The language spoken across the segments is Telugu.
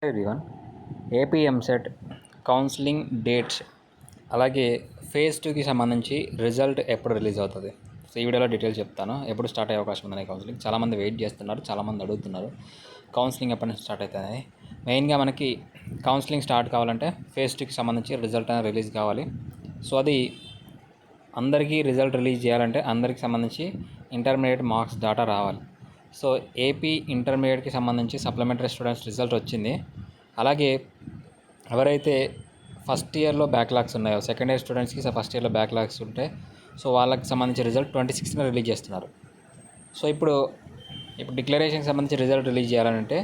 Everyone. AP EAMCET counselling dates అలాగే ఫేజ్ 2కి సంబంధించి రిజల్ట్ ఎప్పుడు రిలీజ్ అవుతుంది? సో ఈ వీడియోలో డీటెయిల్స్ చెప్తాను. ఎప్పుడు స్టార్ట్ అయ్యే అవకాశం ఉందని కౌన్సిలింగ్ చాలామంది వెయిట్ చేస్తున్నారు, చాలామంది అడుగుతున్నారు కౌన్సిలింగ్ ఎప్పటి నుంచి స్టార్ట్ అవుతుంది. మెయిన్గా మనకి కౌన్సిలింగ్ స్టార్ట్ కావాలంటే ఫేజ్ 2కి సంబంధించి రిజల్ట్ అనేది రిలీజ్ కావాలి. సో అది అందరికీ రిజల్ట్ రిలీజ్ చేయాలంటే అందరికి సంబంధించి ఇంటర్మీడియట్ మార్క్స్ డేటా రావాలి. సో ఏపీ ఇంటర్మీడియట్కి సంబంధించి సప్లిమెంటరీ స్టూడెంట్స్ రిజల్ట్ వచ్చింది. అలాగే ఎవరైతే ఫస్ట్ ఇయర్లో బ్యాక్లాగ్స్ ఉన్నాయో, సెకండ్ ఇయర్ స్టూడెంట్స్కి ఫస్ట్ ఇయర్లో బ్యాక్లాగ్స్ ఉంటే సో వాళ్ళకి సంబంధించి రిజల్ట్ 26న రిలీజ్ చేస్తున్నారు. సో ఇప్పుడు డిక్లరేషన్కి సంబంధించి రిజల్ట్ రిలీజ్ చేయాలంటే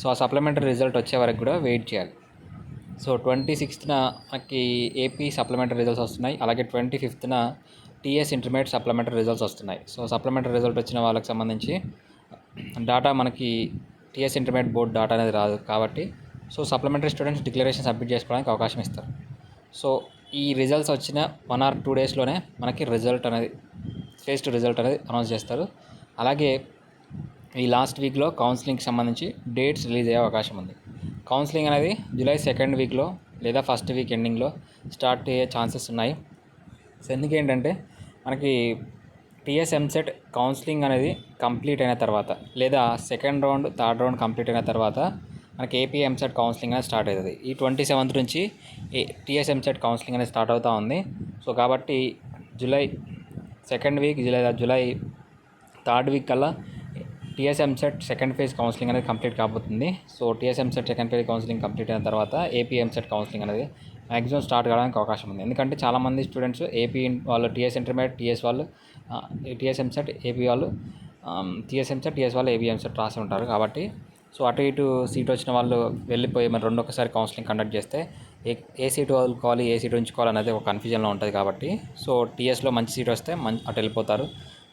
సో ఆ సప్లిమెంటరీ రిజల్ట్ వచ్చే వరకు కూడా వెయిట్ చేయాలి. సో 26న మనకి ఏపీ సప్లిమెంటరీ రిజల్ట్స్ వస్తున్నాయి. అలాగే 25న టీఎస్ ఇంటర్మీడియట్ సప్లిమెంటరీ రిజల్ట్స్ వస్తున్నాయి. సో సప్లిమెంటరీ రిజల్ట్ వచ్చిన వాళ్ళకి సంబంధించి డాటా మనకి టీఎస్ ఇంటర్మీడియట్ బోర్డ్ డాటా అనేది రాదు కాబట్టి so supplementary students declaration submit చేసుకోవడానికి అవకాశం ఇస్తారు. సో ఈ రిజల్ట్స్ వచ్చిన 1 or 2 డేస్లోనే మనకి రిజల్ట్ అనేది ఫేజ్ 2 రిజల్ట్ అనేది అనౌన్స్ చేస్తారు. అలాగే ఈ లాస్ట్ వీక్లో కౌన్సిలింగ్కి సంబంధించి డేట్స్ రిలీజ్ అయ్యే అవకాశం ఉంది. కౌన్సిలింగ్ అనేది జూలై 2nd వీక్లో లేదా ఫస్ట్ వీక్ ఎండింగ్లో స్టార్ట్ అయ్యే ఛాన్సెస్ ఉన్నాయి. సో ఎందుకేంటంటే మనకి టీఎస్ ఎంసెట్ కౌన్సిలింగ్ అనేది కంప్లీట్ అయిన తర్వాత లేదా second round, third round complete అయిన తర్వాత మనకి ఏపీ ఎంసెట్ కౌన్సిలింగ్ అనేది స్టార్ట్ అవుతుంది. ఈ 27th నుంచి టీఎస్ ఎంసెట్ కౌన్సిలింగ్ అనేది స్టార్ట్ అవుతూ ఉంది. సో కాబట్టి July 2nd week, July 3rd week కల్లా TS EAMCET second phase counselling అనేది కంప్లీట్ కాబోతుంది. So TS EAMCET second phase counselling complete అయిన తర్వాత ఏపీ ఎంసెట్ కౌన్సిలింగ్ అనేది మ్యాక్సిమం స్టార్ట్ కావడానికి అవకాశం ఉంది. ఎందుకంటే చాలామంది స్టూడెంట్స్ ఏపీ వాళ్ళు టీఎస్ ఇంటర్మీడియట్, టీఎస్ వాళ్ళు టీఎస్ ఎంసెట్, ఏపీ వాళ్ళు టీఎస్ ఎంసెట్, టీఎస్ వాళ్ళు ఏపీ ఎంసెట్ రాసి ఉంటారు. కాబట్టి సో అటు ఇటు సీట్ వచ్చిన వాళ్ళు వెళ్ళిపోయి మరి రెండు ఒకసారి కౌన్సిలింగ్ కండక్ట్ చేస్తే ఏ సీటు వదులుకోవాలి, ఏ సీటు ఉంచుకోవాలి అనేది ఒక కన్ఫ్యూజన్లో ఉంటుంది. కాబట్టి సో టీఎస్లో మంచి సీట్ వస్తే అటు వెళ్ళిపోతారు.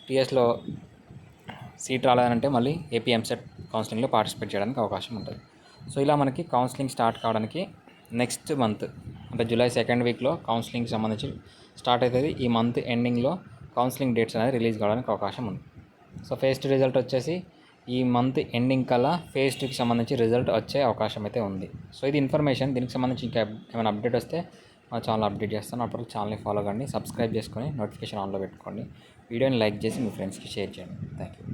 టీఎస్లో సీట్ రాలేదంటే మళ్ళీ ఏపీ ఎంసెట్ కౌన్సిలింగ్లో పార్టిసిపేట్ చేయడానికి అవకాశం ఉంటుంది. సో ఇలా మనకి కౌన్సిలింగ్ స్టార్ట్ కావడానికి నెక్స్ట్ మంత్ అంటే జూలై 2nd వీక్లో కౌన్సిలింగ్కి సంబంధించి స్టార్ట్ అవుతుంది. ఈ మంత్ ఎండింగ్లో కౌన్సిలింగ్ డేట్స్ అనేది రిలీజ్ కావడానికి అవకాశం ఉంది. సో ఫేజ్ 2 రిజల్ట్ వచ్చేసి ఈ మంత్ ఎండింగ్ కల్లా ఫేజ్ 2కి సంబంధించి రిజల్ట్ వచ్చే అవకాశం అయితే ఉంది. సో ఇది ఇన్ఫర్మేషన్. దీనికి సంబంధించి ఇంకా ఏమైనా అప్డేట్ వస్తే మా ఛానల్ అప్డేట్ చేస్తాను. అప్పుడు ఛానల్ని ఫాలో కండి, సబ్స్క్రైబ్ చేసుకొని నోటిఫికేషన్ ఆన్లో పెట్టుకోండి. వీడియోని లైక్ చేసి మీ ఫ్రెండ్స్కి షేర్ చేయండి. Thank you.